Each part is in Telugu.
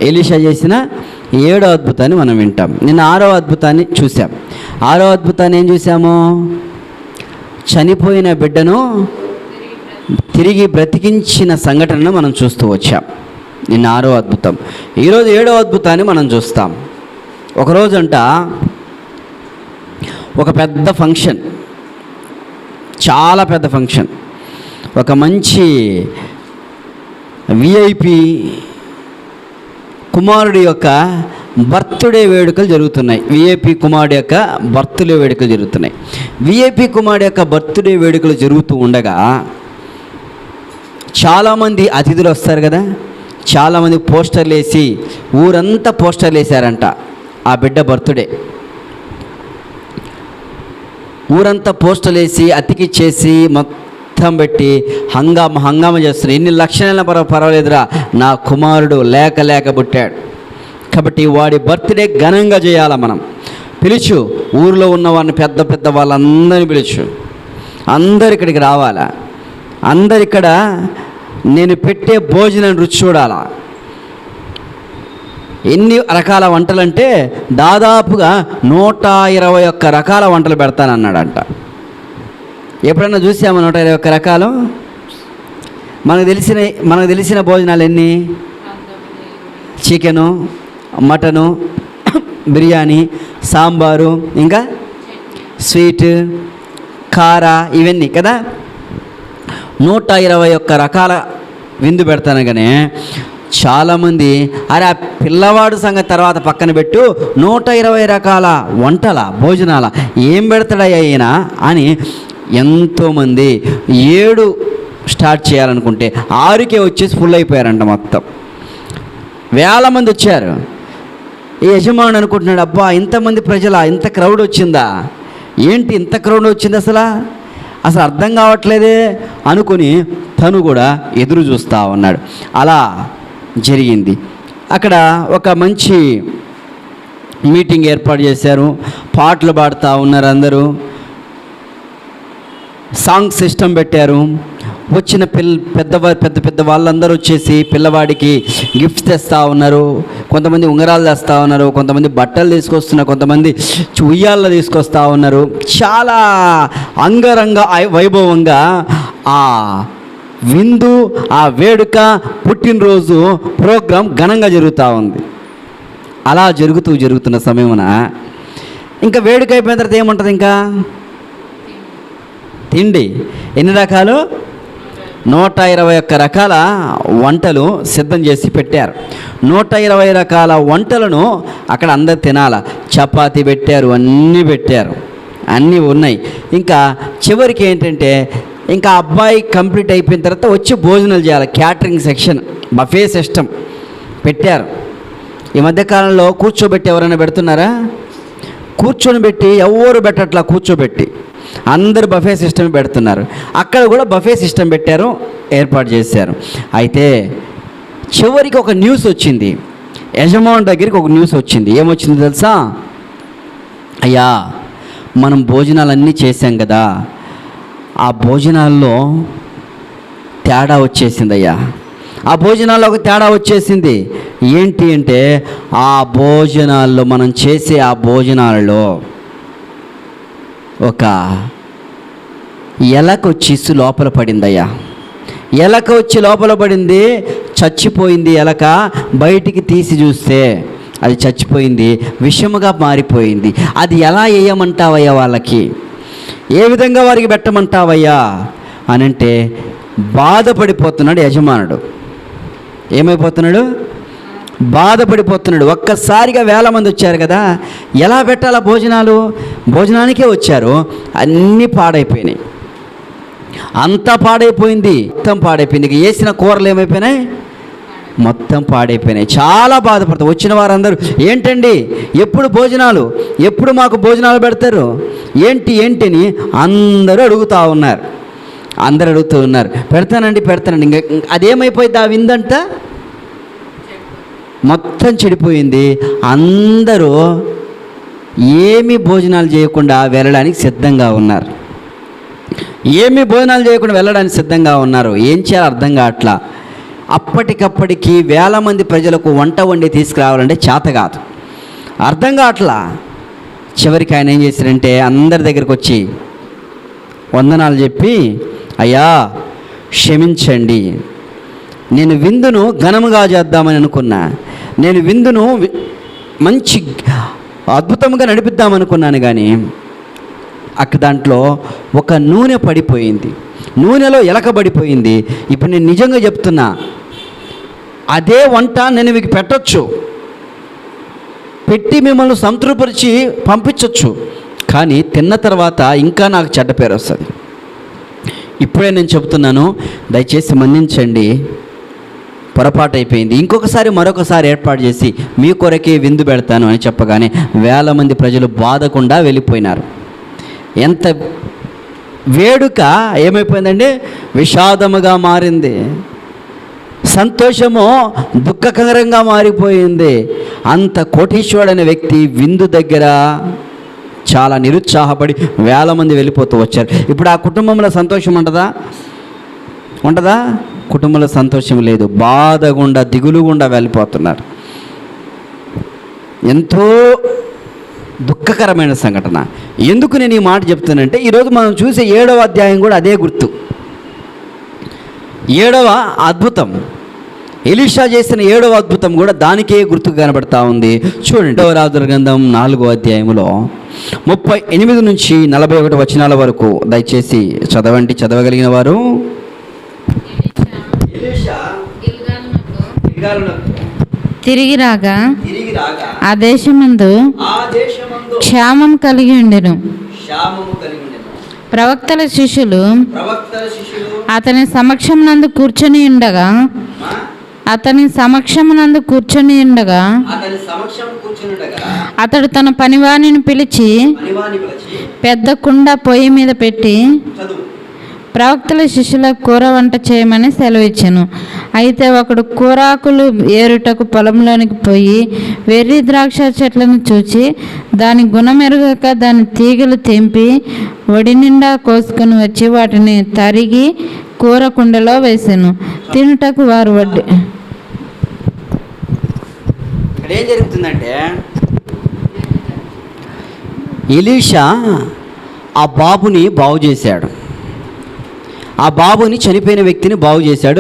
ఎలీషా చేసిన 7వ అద్భుతాన్ని మనం వింటాం. నిన్న 6వ అద్భుతాన్ని చూసాం. 6వ అద్భుతాన్ని ఏం చూసాము? చనిపోయిన బిడ్డను తిరిగి బ్రతికించిన సంఘటనను మనం చూస్తూ వచ్చాం. నిన్న 6వ అద్భుతం. ఈరోజు 7వ అద్భుతాన్ని మనం చూస్తాం. ఒకరోజంట ఒక పెద్ద ఫంక్షన్, చాలా పెద్ద ఫంక్షన్, ఒక మంచి విఐపి కుమారుడి యొక్క బర్త్డే వేడుకలు జరుగుతున్నాయి. విఐపి కుమారుడి యొక్క బర్త్డే వేడుకలు జరుగుతున్నాయి. విఐపి కుమారుడి యొక్క బర్త్డే వేడుకలు జరుగుతూ ఉండగా చాలామంది అతిథులు వస్తారు కదా, చాలామంది పోస్టర్లు వేసి ఊరంతా పోస్టర్లు వేసారంట. ఆ బిడ్డ బర్త్డే ఊరంతా పోస్టర్లు వేసి అతికిచ్చేసి మొత్తం పెట్టి హంగామా చేస్తున్నారు. ఎన్ని లక్షణాల పర్వాలేదురా, నా కుమారుడు లేక పుట్టాడు కాబట్టి వాడి బర్త్డే ఘనంగా చేయాలా. మనం పిలుచు, ఊరిలో ఉన్న వారిని పెద్ద వాళ్ళందరినీ పిలుచు, అందరు ఇక్కడికి రావాలా, అందరు ఇక్కడ నేను పెట్టే భోజనం రుచి చూడాలా. ఎన్ని రకాల వంటలంటే దాదాపుగా 121 రకాల వంటలు పెడతానన్నాడంట. ఎప్పుడన్నా చూసామా 121 రకాలు? మనకు తెలిసిన భోజనాలు ఎన్ని? చికెను, మటను, బిర్యానీ, సాంబారు, ఇంకా స్వీట్, కార, ఇవన్నీ కదా. 121 రకాల విందు పెడతానగానే చాలామంది అరే ఆ పిల్లవాడు సంగతి తర్వాత పక్కన పెట్టు, 120 రకాల వంటల భోజనాల ఏం పెడతాడయ్యా ఈయన అని ఎంతోమంది 7 స్టార్ట్ చేయాలనుకుంటే 6కే వచ్చేసి ఫుల్ అయిపోయారంట. మొత్తం వేల మంది వచ్చారు. ఈ యజమాని అనుకుంటున్నాడు, అబ్బా ఇంతమంది ప్రజల, ఇంత క్రౌడ్ వచ్చిందా, ఏంటి ఇంత క్రౌడ్ వచ్చింది, అసలు అర్థం కావట్లేదే అనుకుని తను కూడా ఎదురు చూస్తూ ఉన్నాడు. అలా జరిగింది. అక్కడ ఒక మంచి మీటింగ్ ఏర్పాటు చేశారు. పాటలు పాడుతూ ఉన్నారు, అందరూ సాంగ్ సిస్టమ్ పెట్టారు. వచ్చిన పెద్ద వాళ్ళందరూ వచ్చేసి పిల్లవాడికి గిఫ్ట్స్ తెస్తూ ఉన్నారు. కొంతమంది ఉంగరాలు తెస్తూ ఉన్నారు, కొంతమంది బట్టలు తీసుకొస్తున్నారు, కొంతమంది ఉయ్యాల్లో తీసుకొస్తూ ఉన్నారు. చాలా అంగరంగ వైభవంగా ఆ విందు, ఆ వేడుక, పుట్టినరోజు ప్రోగ్రాం ఘనంగా జరుగుతూ ఉంది. అలా జరుగుతున్న సమయమున ఇంకా వేడుక అయిపోయిన తర్వాత ఏముంటుంది? ఇంకా తిండి. ఎన్ని రకాలు? 121 రకాల వంటలు సిద్ధం చేసి పెట్టారు. 120 రకాల వంటలను అక్కడ అందరు తినాల. చపాతీ పెట్టారు, అన్నీ పెట్టారు, అన్నీ ఉన్నాయి. ఇంకా చివరికి ఏంటంటే ఇంకా అబ్బాయి కంప్లీట్ అయిపోయిన తర్వాత వచ్చి భోజనాలు చేయాలి. క్యాటరింగ్ సెక్షన్, బఫే సిస్టమ్ పెట్టారు. ఈ మధ్యకాలంలో కూర్చోబెట్టి ఎవరైనా పెడుతున్నారా? కూర్చొని పెట్టి ఎవరు పెట్టట్లా, కూర్చోబెట్టి అందరు బఫే సిస్టమ్ పెడుతున్నారు. అక్కడ కూడా బఫే సిస్టమ్ పెట్టారు, ఏర్పాటు చేశారు. అయితే చివరికి ఒక న్యూస్ వచ్చింది. యజమాని దగ్గరికి ఒక న్యూస్ వచ్చింది. ఏమొచ్చింది తెలుసా? అయ్యా మనం భోజనాలన్నీ చేశాం కదా, ఆ భోజనాల్లో తేడా వచ్చేసింది అయ్యా. ఆ భోజనాల్లో ఒక తేడా వచ్చేసింది. ఏంటి అంటే ఆ భోజనాల్లో, మనం చేసే ఆ భోజనాలలో ఒక ఎలక వచ్చి లోపల పడిందయ్యా. ఎలక వచ్చి లోపల పడింది, చచ్చిపోయింది ఎలక. బయటికి తీసి చూస్తే అది చచ్చిపోయింది, విషముగా మారిపోయింది. అది ఎలా వేయమంటావయ్యా వాళ్ళకి, ఏ విధంగా వారికి పెట్టమంటావయ్యా అని అంటే బాధపడిపోతున్నాడు యజమానుడు. ఏమైపోతున్నాడు? బాధపడిపోతున్నాడు. ఒక్కసారిగా వేల మంది వచ్చారు కదా, ఎలా పెట్టాలా భోజనాలు? భోజనానికే వచ్చారు, అన్నీ పాడైపోయినాయి, అంతా పాడైపోయింది, మొత్తం పాడైపోయింది. ఇక వేసిన కూరలు ఏమైపోయినాయి? మొత్తం పాడైపోయినాయి. చాలా బాధపడతారు. వచ్చిన వారందరూ ఏంటండి ఎప్పుడు భోజనాలు, ఎప్పుడు మాకు భోజనాలు పెడతారు, ఏంటి అని అందరూ అడుగుతూ ఉన్నారు. పెడతానండి. ఇంకా అదేమైపోయింది? ఆ విందంట మొత్తం చెడిపోయింది. అందరూ ఏమీ భోజనాలు చేయకుండా వెళ్ళడానికి సిద్ధంగా ఉన్నారు. ఏం చేయాలో అర్థం కావట్లా. అప్పటికప్పటికి వేల మంది ప్రజలకు వంట వండి తీసుకురావాలంటే చేత కాదు, అర్థం కావట్లా. చివరికి ఆయన ఏం చేశారంటే అందరి దగ్గరికి వచ్చి వందనాలు చెప్పి, అయ్యా క్షమించండి, నేను విందును ఘనముగా చేద్దామని అనుకున్నా, నేను విందును మంచి అద్భుతంగా నడిపిద్దామనుకున్నాను, కానీ అక్కడ దాంట్లో ఒక నూనె పడిపోయింది, నూనెలో ఎలకబడిపోయింది. ఇప్పుడు నేను నిజంగా చెప్తున్నా, అదే వంట నేను మీకు పెట్టచ్చు, పెట్టి మిమ్మల్ని సంతృప్తిపరిచి పంపించవచ్చు, కానీ తిన్న తర్వాత ఇంకా నాకు చెడ్డ పేరు వస్తుంది. ఇప్పుడే నేను చెప్తున్నాను, దయచేసి మన్నించండి, పొరపాటు అయిపోయింది, ఇంకొకసారి మరొకసారి ఏర్పాటు చేసి మీ కొరకే విందు పెడతాను అని చెప్పగానే వేల మంది ప్రజలు బాధకుండా వెళ్ళిపోయినారు. ఎంత వేడుక ఏమైపోయిందండి, విషాదముగా మారింది, సంతోషము దుఃఖకరంగా మారిపోయింది. అంత కోటీశ్వరుడైన వ్యక్తి విందు దగ్గర చాలా నిరుత్సాహపడి వేల మంది వెళ్ళిపోతూ వచ్చారు. ఇప్పుడు ఆ కుటుంబంలో సంతోషం ఉంటుందా? కుటుంబంలో సంతోషం లేదు, బాధగుండా దిగులుగుండా వెళ్ళిపోతున్నారు. ఎంతో దుఃఖకరమైన సంఘటన. ఎందుకు నేను ఈ మాట చెప్తానంటే, ఈరోజు మనం చూసే 7వ అధ్యాయం కూడా అదే గుర్తు. 7వ అద్భుతం, ఎలీషా చేసిన 7వ అద్భుతం కూడా దానికే గుర్తుకు కనబడతా ఉంది. చూడండి, 2వ రాజుల గ్రంథం 4వ అధ్యాయంలో 38 నుంచి 41 వచనాల వరకు దయచేసి చదవండి, చదవగలిగిన వారు. తిరిగి రాగా ఆ దేశమందు క్షామం కలిగి ఉండెను. ప్రవక్తల శిష్యులు అతని సమక్షమునందు కూర్చొని ఉండగా అతడు తన పనివానిని పిలిచి పెద్ద కుండ పొయ్యి మీద పెట్టి ప్రవక్తల శిష్యులకు కూర వంట చేయమని సెలవిచ్చాను. అయితే ఒకడు కూరాకులు ఏరుటకు పొలంలోనికి పోయి వెర్రి ద్రాక్ష చెట్లను చూచి దాని గుణమెరుగక దాని తీగలు తెంపి ఒడి నిండా కోసుకొని వచ్చి వాటిని తరిగి కూర కుండలో వేసాను. తినుటకు వారు వడ్డీ. ఏం జరుగుతుందంటే, ఎలీషా ఆ బాబుని బాగు చేశాడు, ఆ బాబుని చనిపోయిన వ్యక్తిని బాగు చేశాడు,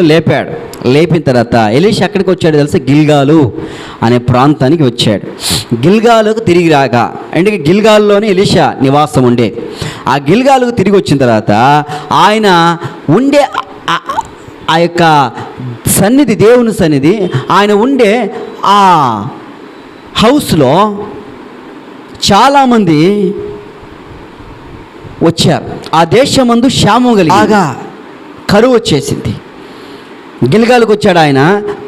లేపిన తర్వాత ఎలీషా ఎక్కడికి వచ్చాడు తెలుసా? గిల్గాలు అనే ప్రాంతానికి వచ్చాడు. గిల్గాలుకు తిరిగి రాగా, అంటే గిల్గాల్లోనే ఎలీషా నివాసం ఉండేది. ఆ గిల్గాలుకు తిరిగి వచ్చిన తర్వాత ఆయన ఉండే ఆ యొక్క సన్నిధి, దేవుని సన్నిధి, ఆయన ఉండే ఆ హౌస్లో చాలామంది వచ్చారు. ఆ దేశమందు క్షామం కలిగి బాగా కరువు వచ్చేసింది. గిల్గాలకు వచ్చాడు ఆయన,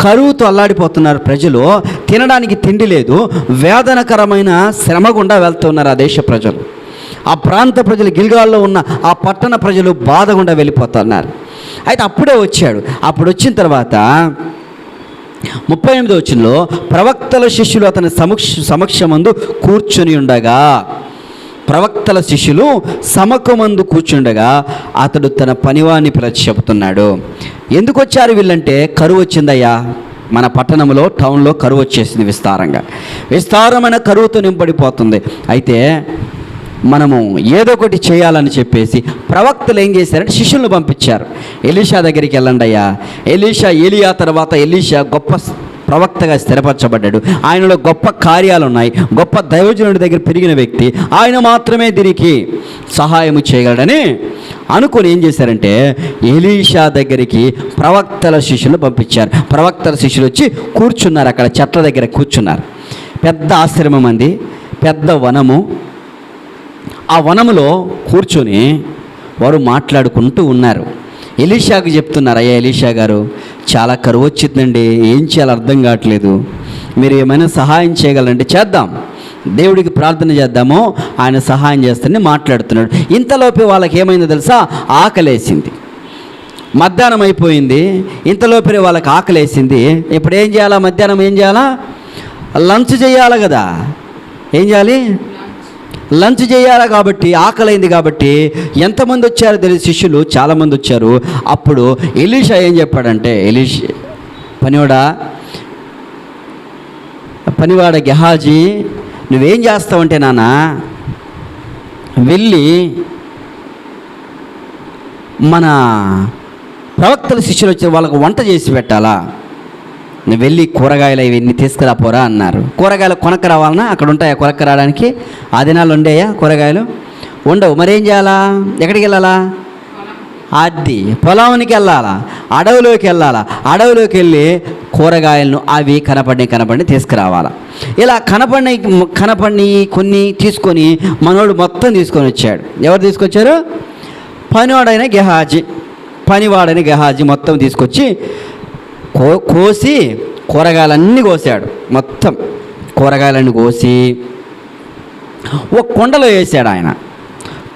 కరువుతో అల్లాడిపోతున్నారు ప్రజలు, తినడానికి తిండి లేదు, వేదనకరమైన శ్రమ గుండా వెళ్తున్నారు ఆ దేశ ప్రజలు. ఆ ప్రాంత ప్రజలు, గిల్గాల్లో ఉన్న ఆ పట్టణ ప్రజలు బాధ గుండా వెళ్ళిపోతున్నారు. అయితే అప్పుడే వచ్చాడు. అప్పుడు వచ్చిన తర్వాత 38వ వచనంలో ప్రవక్తల శిష్యులు అతని సమక్షమందు కూర్చొని ఉండగా, ప్రవక్తల శిష్యులు సమకమందు కూర్చుండగా అతడు తన పనివాణ్ణి పిలిచి చెబుతున్నాడు. ఎందుకు వచ్చారు వీళ్ళంటే, కరువు వచ్చిందయ్యా, మన పట్టణంలో, టౌన్లో కరువు వచ్చేసింది, విస్తారమైన కరువుతో నింపడిపోతుంది. అయితే మనము ఏదో ఒకటి చేయాలని చెప్పేసి ప్రవక్తలు ఏం చేశారంటే శిష్యులను పంపించారు. ఎలీషా దగ్గరికి వెళ్ళండి అయ్యా. ఏలియా తర్వాత ఎలీషా గొప్ప ప్రవక్తగా స్థిరపరచబడ్డాడు, ఆయనలో గొప్ప కార్యాలు ఉన్నాయి, గొప్ప దైవజనుడి దగ్గర పెరిగిన వ్యక్తి, ఆయన మాత్రమే దీనికి సహాయం చేయగలడని అనుకొని ఏం చేశారంటే ఎలీషా దగ్గరికి ప్రవక్తల శిష్యులు పంపించారు. ప్రవక్తల శిష్యులు వచ్చి కూర్చున్నారు, అక్కడ చెట్ల దగ్గర కూర్చున్నారు. పెద్ద ఆశ్రమం అంది, పెద్ద వనము. ఆ వనములో కూర్చొని వారు మాట్లాడుకుంటూ ఉన్నారు. ఎలీషాకు చెప్తున్నారు, అయ్యా ఎలీషా గారు, చాలా కరువు వచ్చిందండి, ఏం చేయాలో అర్థం కావట్లేదు, మీరు ఏమైనా సహాయం చేయగలంటే చేద్దాం, దేవుడికి ప్రార్థన చేద్దామో ఆయన సహాయం చేస్తానని మాట్లాడుతున్నాడు. ఇంతలోపే వాళ్ళకి ఏమైందో తెలుసా? ఆకలేసింది. మధ్యాహ్నం అయిపోయింది, ఇంతలోపే వాళ్ళకి ఆకలేసింది. ఇప్పుడు ఏం చేయాలా? మధ్యాహ్నం ఏం చేయాలా? లంచ్ చేయాలి కదా. ఏం చేయాలి? లంచ్ చేయాలి. కాబట్టి ఆకలైంది. కాబట్టి ఎంతమంది వచ్చారో తెలియదు, శిష్యులు చాలామంది వచ్చారు. అప్పుడు ఎలీషా ఏం చెప్పాడంటే, పనివాడ గెహాజీ, నువ్వేం చేస్తావంటే నాన్న, వెళ్ళి మన ప్రవక్తల శిష్యులు వచ్చి వాళ్ళకు వంట చేసి పెట్టాలా, నువ్వు వెళ్ళి కూరగాయలు ఇవన్నీ తీసుకురాపోరా అన్నారు. కూరగాయలు కొనక్క రావాలన్నా అక్కడ ఉంటాయా కొనక్క రావడానికి? ఆ దినాలు ఉండేయా కూరగాయలు? ఉండవు. మరేం చేయాలా? ఎక్కడికి వెళ్ళాలా? అది పొలానికి వెళ్ళాలా, అడవిలోకి వెళ్ళాలా, అడవిలోకి వెళ్ళి కూరగాయలను అవి కనపడి తీసుకురావాలా. ఇలా కనపడి కొన్ని తీసుకొని మనోడు మొత్తం తీసుకొని వచ్చాడు. ఎవరు తీసుకొచ్చారు? పనివాడైన గెహాజీ మొత్తం తీసుకొచ్చి కోసి కూరగాయలన్నీ కోసాడు. మొత్తం కూరగాయలన్నీ కోసి ఒక కుండలో వేసాడు ఆయన.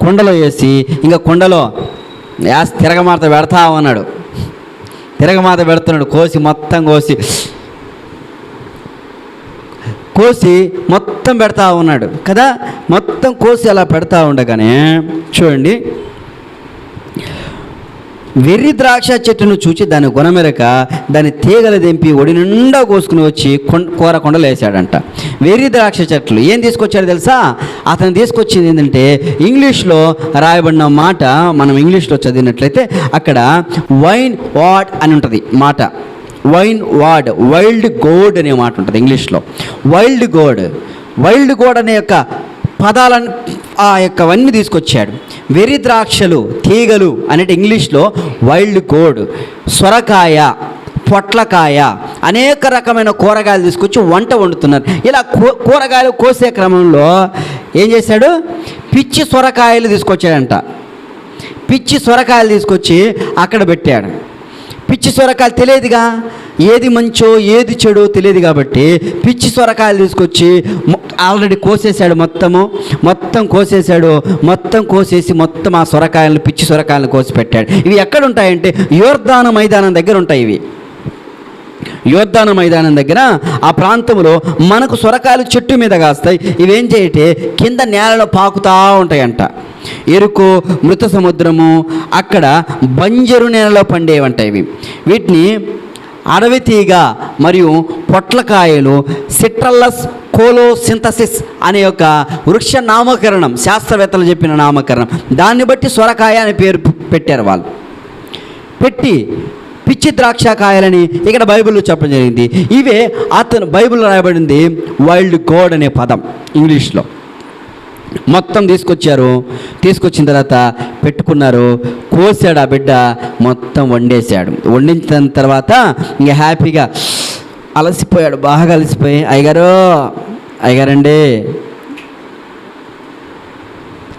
కుండలో వేసి ఇంకా కుండలో తిరగమాత పెడతా ఉన్నాడు. తిరగమాత పెడుతున్నాడు. మొత్తం కోసి మొత్తం పెడతా ఉన్నాడు కదా. మొత్తం కోసి అలా పెడతా ఉండగానే చూడండి, వెర్రి ద్రాక్ష చెట్టును చూచి దాని గుణమెరక దాని తీగలు దింపి ఒడి నిండా కోసుకుని వచ్చి కూర కొండలు వేసాడంట. వెర్రి ద్రాక్ష చెట్లు ఏం తీసుకొచ్చాడు తెలుసా? అతను తీసుకొచ్చింది ఏంటంటే, ఇంగ్లీష్లో రాయబడిన మాట మనం ఇంగ్లీష్లో చదివినట్లయితే అక్కడ వైన్ వాడ్ అని ఉంటుంది మాట. వైన్ వాడ్, వైల్డ్ గోడ్ అనే మాట ఉంటుంది ఇంగ్లీష్లో. వైల్డ్ గోడ్ అనే యొక్క పదాలను ఆ యొక్కవన్నీ తీసుకొచ్చాడు. వెర్రి ద్రాక్షలు, తీగలు అనేది ఇంగ్లీష్లో వైల్డ్ గోడ్, సొరకాయ, పొట్లకాయ, అనేక రకమైన కూరగాయలు తీసుకొచ్చి వంట వండుతున్నారు. ఇలా కూరగాయలు కోసే క్రమంలో ఏం చేశాడు? పిచ్చి సొరకాయలు తీసుకొచ్చాడంట. పిచ్చి సొరకాయలు తీసుకొచ్చి అక్కడ పెట్టాడు. పిచ్చి సొరకాయలు తెలియదుగా, ఏది మంచో ఏది చెడో తెలియదు కాబట్టి పిచ్చి సొరకాయలు తీసుకొచ్చి ఆల్రెడీ కోసేసాడు. మొత్తం కోసేసి మొత్తం ఆ సొరకాయలను, పిచ్చి సొరకాయలను కోసి పెట్టాడు. ఇవి ఎక్కడ ఉంటాయంటే యోర్దాను మైదానం దగ్గర ఉంటాయి. ఇవి యోర్దాను మైదానం దగ్గర ఆ ప్రాంతంలో మనకు సొరకాయలు చెట్టు మీద కాస్తాయి. ఇవేం చేయటే కింద నేలలో పాకుతూ ఉంటాయంట. ఎరుకు, మృత సముద్రము, అక్కడ బంజరు నేలలో పండేవంట ఇవి. వీటిని అడవి తీగ మరియు పొట్లకాయలు, సిట్రల్లస్ కోలోసింథసిస్ అనే ఒక వృక్ష నామకరణం, శాస్త్రవేత్తలు చెప్పిన నామకరణం. దాన్ని బట్టి సొరకాయ అనే పేరు పెట్టారు వాళ్ళు. పెట్టి పిచ్చి ద్రాక్షకాయలని ఇక్కడ బైబిల్లో చెప్పడం జరిగింది. ఇవే అతను బైబిల్లో రాయబడింది వైల్డ్ గోడ్ అనే పదం ఇంగ్లీష్లో. మొత్తం తీసుకొచ్చిన తర్వాత పెట్టుకున్నారు. కోసాడు ఆ బిడ్డ, మొత్తం వండేశాడు. వండించిన తర్వాత ఇంకా హ్యాపీగా అలసిపోయాడు, బాగా అలసిపోయి, అయ్యగారండి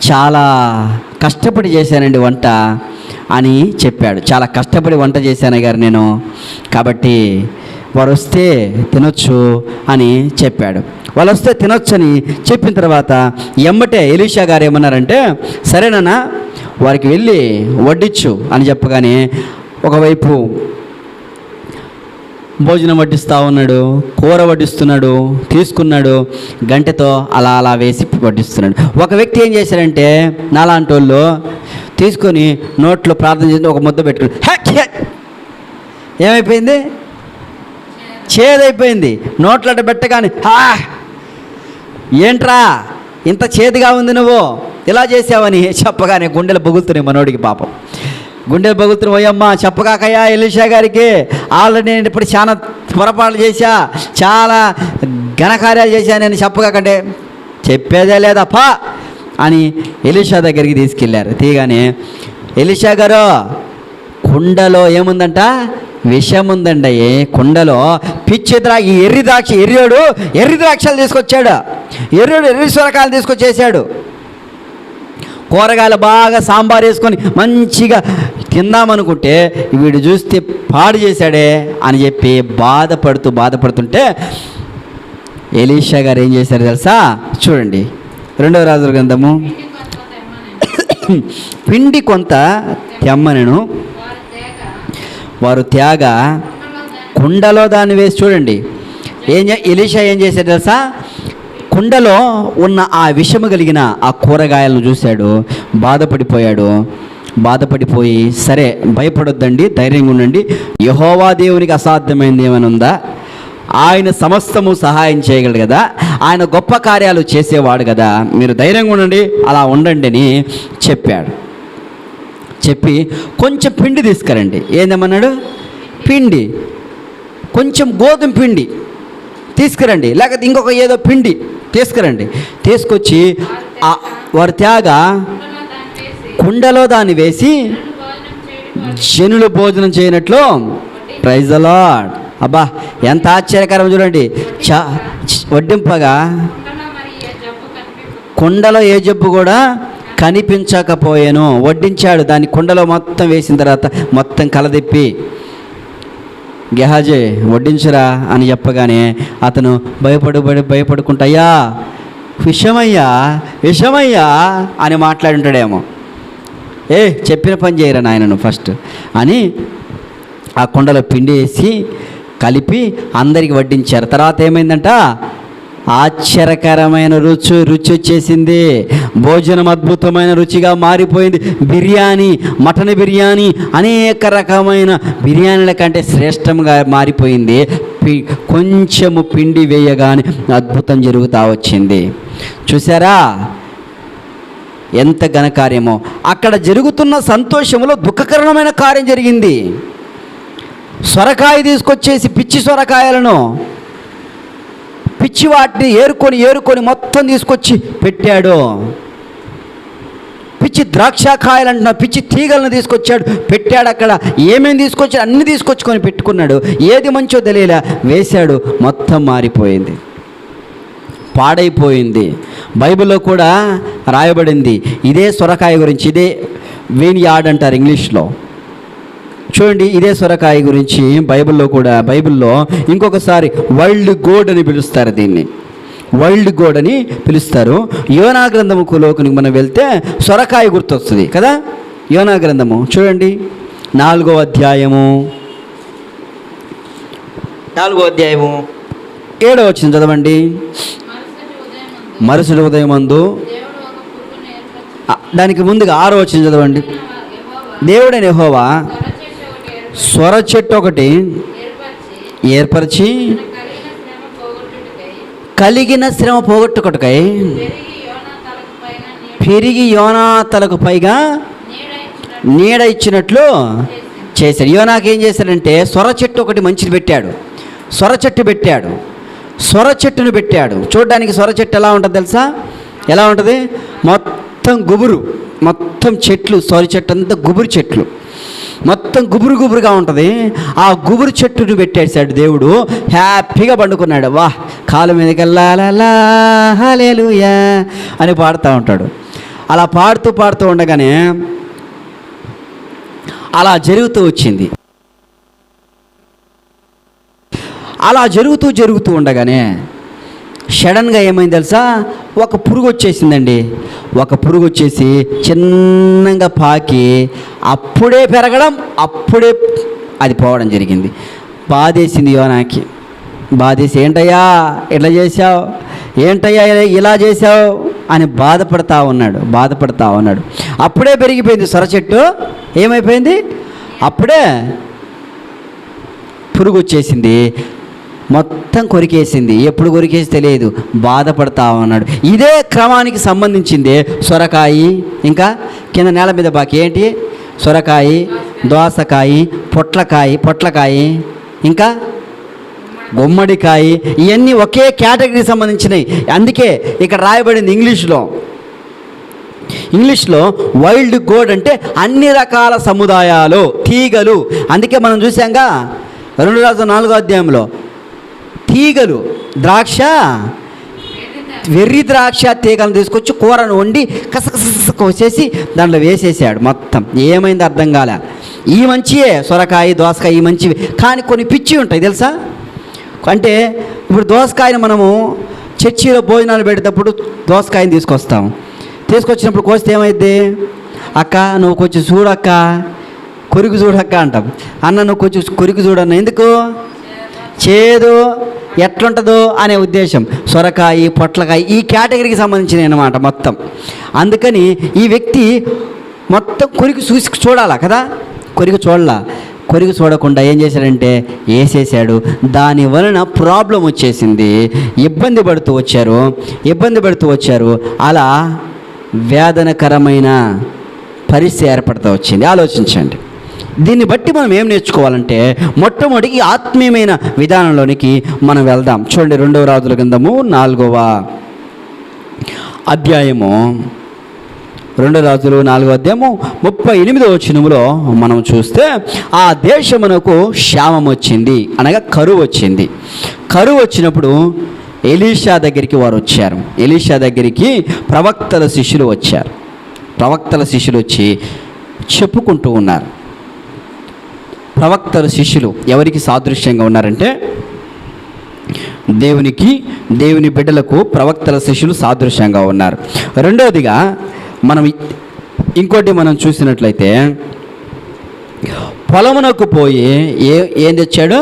చాలా కష్టపడి చేశానండి వంట అని చెప్పాడు. చాలా కష్టపడి వంట చేశాను అయ్యగారు నేను, కాబట్టి వారు వస్తే తినొచ్చు అని చెప్పాడు. వాళ్ళు వస్తే తినొచ్చు అని చెప్పిన తర్వాత ఎమ్మటే ఎలీషా గారు ఏమన్నారంటే, సరేనా వారికి వెళ్ళి వడ్డించు అని చెప్పగానే ఒకవైపు భోజనం వడ్డిస్తూ ఉన్నాడు, కూర వడ్డిస్తున్నాడు, తీసుకున్నాడు, గంటెతో అలా వేసి వడ్డిస్తున్నాడు. ఒక వ్యక్తి ఏం చేశారంటే, నాలాంటి వాళ్ళు తీసుకొని నోట్లో ప్రార్థన చేసి ఒక ముద్ద పెట్టుకుని ఏమైపోయింది? చేదైపోయింది. నోట్లట పెట్టగానే ఏంట్రా ఇంత చేదుగా ఉంది, నువ్వు ఇలా చేసావని చెప్పగానే గుండెలు బొగులుతున్నాయి మనోడికి. పాపం గుండెలు బొగులుతున్నాయి. ఓయమ్మ చెప్పగాకయ్యా ఎలీషా గారికి, ఆల్రెడీ నేను ఇప్పుడు చాలా పొరపాట్లు చేశా, చాలా ఘనకార్యాలు చేశాను నేను చెప్పగాకంటే, చెప్పేదే లేదప్పా అని ఎలీషా దగ్గరికి తీసుకెళ్ళారు. తీగానే ఎలీషా గారు, కుండలో ఏముందంట? విషం ఉందండి. కుండలో పిచ్చి ఎర్రి ద్రాక్షలు తీసుకొచ్చాడు. ఎర్రి సొరకాయలు తీసుకొచ్చేసాడు. కూరగాయలు బాగా సాంబార్ వేసుకొని మంచిగా తిందామనుకుంటే వీడు చూస్తే పాడు చేశాడే అని చెప్పి బాధపడుతుంటే ఎలీషా గారు ఏం చేశారు తెలుసా? చూడండి, 2వ రాజుల గ్రంథము. పిండి కొంత తెమ్మనెను, వారు తేగ కుండలో దాన్ని వేసి. చూడండి ఎలీషా ఏం చేశాడు తెలుసా? కుండలో ఉన్న ఆ విషము కలిగిన ఆ కూరగాయలను చూశాడు, బాధపడిపోయాడు. బాధపడిపోయి, సరే భయపడొద్దండి, ధైర్యంగా ఉండండి, యెహోవా దేవునికి అసాధ్యమైనది ఏమైనా ఉందా? ఆయన సమస్తము సహాయం చేయగలడు కదా, ఆయన గొప్ప కార్యాలు చేసేవాడు కదా, మీరు ధైర్యంగా ఉండండి, అలా ఉండండి అని చెప్పాడు. చెప్పి కొంచెం పిండి తీసుకురండి. ఏందేమన్నాడు? పిండి, కొంచెం గోధుమ పిండి తీసుకురండి, లేకపోతే ఇంకొక ఏదో పిండి తీసుకురండి. తీసుకొచ్చి వారి త్యాగ కుండలో దాన్ని వేసి జనులు భోజనం చేయనట్లు. Praise the lord. అబ్బా, ఎంత ఆశ్చర్యకరం చూడండి. వడ్డింపగా కుండలో ఏ జబ్బు కూడా కనిపించకపోయాను. వడ్డించాడు, దాన్ని కుండలో మొత్తం వేసిన తర్వాత మొత్తం కలదిప్పి, గెహాజీ వడ్డించురా అని చెప్పగానే అతను భయపడుకుంటా, అయ్యా విషమయ్యా విషమయ్యా అని మాట్లాడుంటాడేమో. చెప్పిన పని చేయరా నాయనను ఫస్ట్ అని ఆ కుండలో పిండి వేసి కలిపి అందరికి వడ్డించారు. తర్వాత ఏమైందంట? ఆశ్చర్యకరమైన రుచి వచ్చేసింది. భోజనం అద్భుతమైన రుచిగా మారిపోయింది. బిర్యానీ, మటన్ బిర్యానీ, అనేక రకమైన బిర్యానీల కంటే శ్రేష్టంగా మారిపోయింది. కొంచెము పిండి వేయగానే అద్భుతం జరుగుతూ వచ్చింది. చూసారా ఎంత ఘనకార్యమో. అక్కడ జరుగుతున్న సంతోషంలో దుఃఖకరమైన కార్యం జరిగింది. సొరకాయ తీసుకొచ్చేసి, పిచ్చి సొరకాయలను, పిచ్చి వాటిని ఏరుకొని మొత్తం తీసుకొచ్చి పెట్టాడు. పిచ్చి ద్రాక్షకాయలంటున్నా, పిచ్చి తీగలను తీసుకొచ్చాడు, పెట్టాడు. అక్కడ ఏమేమి తీసుకొచ్చాడు అన్నీ తీసుకొచ్చుకొని పెట్టుకున్నాడు. ఏది మంచో తెలియలా వేశాడు, మొత్తం మారిపోయింది, పాడైపోయింది. బైబిల్లో కూడా రాయబడింది ఇదే సొరకాయ గురించి. ఇదే వీన్ యార్డ్ అంటారు ఇంగ్లీష్లో. చూడండి, ఇదే సొరకాయ గురించి బైబిల్లో ఇంకొకసారి వైల్డ్ గోడ్ అని పిలుస్తారు. దీన్ని వైల్డ్ గోడ్ అని పిలుస్తారు. యోనా గ్రంథములోకి మనం వెళ్తే సొరకాయ గుర్తొస్తుంది కదా. యోనా గ్రంథము చూడండి, 4వ అధ్యాయము 7వ వచనం చదవండి. మరుసటి ఉదయమందు, దానికి ముందుగా 6వ వచనం చదవండి. దేవుడైన యెహోవా సొర చెట్టు ఒకటి ఏర్పరిచి కలిగిన శ్రమ పోగొట్టుకొటకై పెరిగి యోనా తలకు పైగా నీడ ఇచ్చినట్లు చేశాడు. యోనాకి ఏం చేశాడంటే సొర చెట్టు ఒకటి మంచిది పెట్టాడు. సొర చెట్టును పెట్టాడు. చూడడానికి సొర చెట్టు ఎలా ఉంటుంది తెలుసా? ఎలా ఉంటుంది? మొత్తం గుబురు, మొత్తం చెట్లు, సొర చెట్టు అంతా గుబురు చెట్లు, మొత్తం గుబురుగా ఉంటుంది. ఆ గుబురు చెట్టును పెట్టేశాడు దేవుడు. హ్యాపీగా పండుకున్నాడు. వాహ్, కాలు మీదకి వెళ్ళాలా హల్లెలూయా అని పాడుతూ ఉంటాడు. అలా పాడుతూ ఉండగానే అలా జరుగుతూ వచ్చింది. అలా జరుగుతూ ఉండగానే సడన్గా ఏమైంది తెలుసా? ఒక పురుగు వచ్చేసిందండి. ఒక పురుగు వచ్చేసి చిన్నగా పాకి అప్పుడే పెరగడం, అప్పుడే అది పోవడం జరిగింది. బాధేసింది యోనాకి. బాధేసి, ఏంటయ్యా ఇట్లా చేసావు, ఏంటయ్యా ఇలా చేసావు అని బాధపడతా ఉన్నాడు. అప్పుడే పెరిగిపోయింది సొర చెట్టు. ఏమైపోయింది? అప్పుడే పురుగు వచ్చేసింది, మొత్తం కొరికేసింది. ఎప్పుడు కొరికేసి తెలియదు, బాధపడతా ఉన్నాడు. ఇదే క్రమానికి సంబంధించిందే సొరకాయ, ఇంకా కింద నేల మీద బాకి ఏంటి? సొరకాయ, దోసకాయ, పొట్లకాయ, ఇంకా గుమ్మడికాయ. ఇవన్నీ ఒకే కేటగిరీకి సంబంధించినవి. అందుకే ఇక్కడ రాయబడింది ఇంగ్లీష్లో వైల్డ్ గోడ్ అంటే అన్ని రకాల సముదాయాలు, తీగలు. అందుకే మనం చూసాంగా 2 రాజుల 4వ అధ్యాయంలో తీగలు, వెర్రి ద్రాక్ష తీగలను తీసుకొచ్చి కూరను వండి కసకస కోసేసి దాంట్లో వేసేసాడు. మొత్తం ఏమైంది అర్థం కాలే. ఈ మంచియే సొరకాయ, దోసకాయ, ఈ మంచివి. కానీ కొన్ని పిచ్చి ఉంటాయి తెలుసా? అంటే ఇప్పుడు దోసకాయని మనము చర్చిలో భోజనాలు పెట్టేటప్పుడు దోసకాయని తీసుకొచ్చినప్పుడు కోస్తే ఏమైద్ది? అక్క నువ్వు కొంచెం చూడక్క, కొరికి చూడక్క అంటాం. అన్న నువ్వు కొంచెం కొరికి చూడన్న. ఎందుకు? చేదు ఎట్లుంటుందో అనే ఉద్దేశం. సొరకాయ, పొట్లకాయ ఈ కేటగిరీకి సంబంధించినవి అన్నమాట మొత్తం. అందుకని ఈ వ్యక్తి మొత్తం కొరికి చూడాలా కదా, కొరికి చూడకుండా ఏం చేశాడంటే వేసేసాడు. దాని వలన ప్రాబ్లం వచ్చేసింది, ఇబ్బంది పడుతూ వచ్చారు. అలా వేదనకరమైన పరిస్థితి ఏర్పడుతూ వచ్చింది. ఆలోచించండి. దీన్ని బట్టి మనం ఏం నేర్చుకోవాలంటే, మొట్టమొదటి ఈ ఆత్మీయమైన విధానంలోనికి మనం వెళ్దాం. చూడండి, 2వ రాజుల గ్రంథము 4వ అధ్యాయము, 2 రాజులు 4వ అధ్యాయము 38వ వచనములో మనం చూస్తే, ఆ దేశమునకు క్షామం వచ్చింది, అనగా కరువు వచ్చింది. కరువు వచ్చినప్పుడు ఎలీషా దగ్గరికి వారు వచ్చారు. ఎలీషా దగ్గరికి ప్రవక్తల శిష్యులు వచ్చారు. ప్రవక్తల శిష్యులు వచ్చి చెప్పుకుంటూ ఉన్నారు. ప్రవక్తల శిష్యులు ఎవరికి సాదృశ్యంగా ఉన్నారంటే, దేవుని బిడ్డలకు ప్రవక్తల శిష్యులు సాదృశ్యంగా ఉన్నారు. రెండవదిగా ఇంకోటి మనం చూసినట్లయితే, పొలమునకు పోయి ఏం తెచ్చాడు?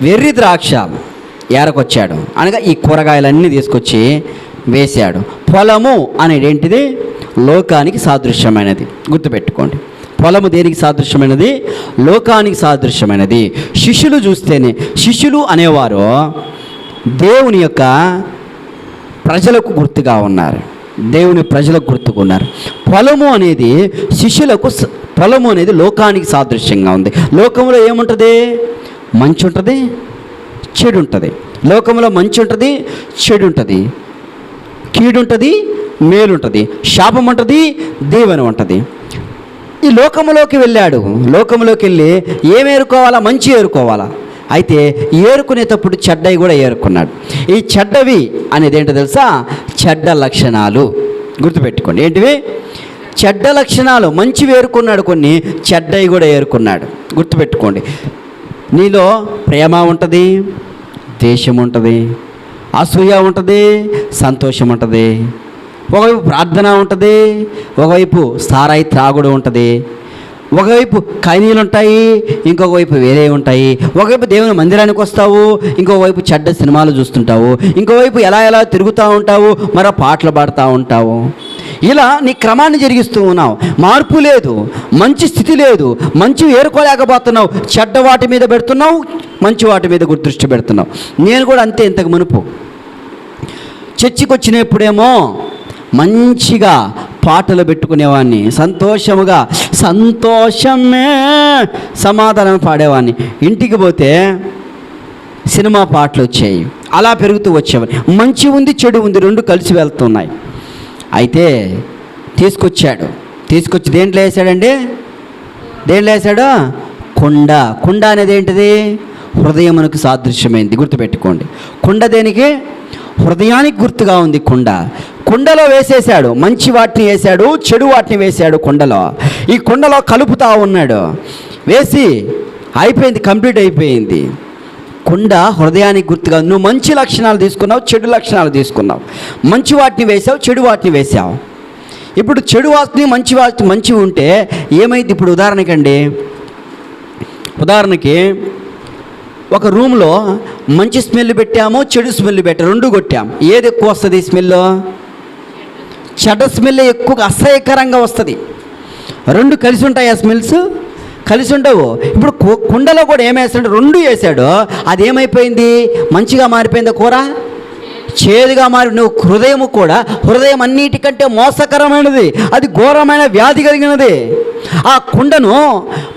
వెర్రి ద్రాక్ష ఏరకొచ్చాడు, అనగా ఈ కూరగాయలన్నీ తీసుకొచ్చి వేశాడు. పొలము అనేది ఏంటిది? లోకానికి సాదృశ్యమైనది. గుర్తుపెట్టుకోండి, పొలము దేనికి సాదృశ్యమైనది? లోకానికి సాదృశ్యమైనది. శిష్యులు అనేవారు దేవుని యొక్క ప్రజలకు గుర్తుగా ఉన్నారు. పొలము అనేది పొలము అనేది లోకానికి సాదృశ్యంగా ఉంది. లోకంలో ఏముంటుంది? మంచి ఉంటుంది, చెడు ఉంటుంది. లోకంలో మంచి ఉంటుంది, చెడు ఉంటుంది, కీడు ఉంటుంది, మేలు ఉంటుంది, శాపం ఉంటుంది, దీవెన ఉంటుంది. ఈ లోకములోకి వెళ్ళాడు. లోకములోకి వెళ్ళి ఏం ఏరుకోవాలా? మంచి ఏరుకోవాలా. అయితే ఏరుకునేటప్పుడు చెడ్డవి కూడా ఏరుకున్నాడు. ఈ చెడ్డవి అనేది ఏంటో తెలుసా? చెడ్డ లక్షణాలు. గుర్తుపెట్టుకోండి, ఏంటివి? చెడ్డ లక్షణాలు. మంచివి ఏరుకున్నాడు, కొన్ని చెడ్డవి కూడా ఏరుకున్నాడు. గుర్తుపెట్టుకోండి, నీలో ప్రేమ ఉంటుంది, ద్వేషం ఉంటుంది, అసూయ ఉంటుంది, సంతోషం ఉంటుంది, ఒకవైపు ప్రార్థన ఉంటుంది, ఒకవైపు సారాయి త్రాగుడు ఉంటుంది, ఒకవైపు కైనీలు ఉంటాయి, ఇంకొక వైపు వేరే ఉంటాయి. ఒకవైపు దేవుని మందిరానికి వస్తావు, ఇంకోవైపు చెడ్డ సినిమాలు చూస్తుంటావు, ఇంకోవైపు ఎలా తిరుగుతూ ఉంటావు, మరో పాటలు పాడుతూ ఉంటావు. ఇలా నీ క్రమాన్ని జరిగిస్తూ ఉన్నావు. మార్పు లేదు, మంచి స్థితి లేదు, మంచి ఏరుకోలేకపోతున్నావు. చెడ్డ వాటి మీద పెడుతున్నావు, మంచి వాటి మీద దృష్టి పెడుతున్నావు. నేను కూడా అంతే. ఇంతకు మునుపు చర్చికి వచ్చినప్పుడేమో మంచిగా పాటలు పెట్టుకునేవాడిని, సంతోషమే సమాధానం పాడేవాడిని. ఇంటికి పోతే సినిమా పాటలు వచ్చాయి. అలా పెరుగుతూ వచ్చేవాడిని. మంచి ఉంది, చెడు ఉంది, రెండు కలిసి వెళ్తున్నాయి. అయితే తీసుకొచ్చి దేంట్లో వేసాడండి? కుండ అనేది ఏంటిది? హృదయమునకు సాదృశ్యమైంది. గుర్తుపెట్టుకోండి, కుండ దేనికి? హృదయానికి గుర్తుగా ఉంది. కుండలో వేసేసాడు. మంచి వాటిని వేసాడు, చెడు వాటిని వేసాడు కుండలో. ఈ కుండలో కలుపుతా ఉన్నాడు. వేసి అయిపోయింది, కంప్లీట్ అయిపోయింది. కుండ హృదయానికి గుర్తుగా. నువ్వు మంచి లక్షణాలు తీసుకున్నావు, చెడు లక్షణాలు తీసుకున్నావు. మంచి వాటిని వేసావు, చెడు వాటిని వేసావు. ఇప్పుడు చెడు వాటిని మంచి ఉంటే ఏమైంది? ఇప్పుడు ఉదాహరణకి ఒక రూమ్లో మంచి స్మెల్ పెట్టాము, చెడు స్మెల్ పెట్టాము, రెండు కొట్టాము. ఏది ఎక్కువ వస్తుంది స్మెల్? చెడ్డ స్మెల్ ఎక్కువ అసహ్యకరంగా వస్తుంది. రెండు కలిసి ఉంటాయి. ఆ స్మెల్స్ కలిసి ఉండవు. ఇప్పుడు కుండలో కూడా ఏమేస్తాడు? రెండు వేసాడు. అదేమైపోయింది? మంచిగా మారిపోయింది కూర, చేదుగా మారి. నువ్వు హృదయం అన్నిటికంటే మోసకరమైనది, అది ఘోరమైన వ్యాధి కలిగినది. ఆ కుండను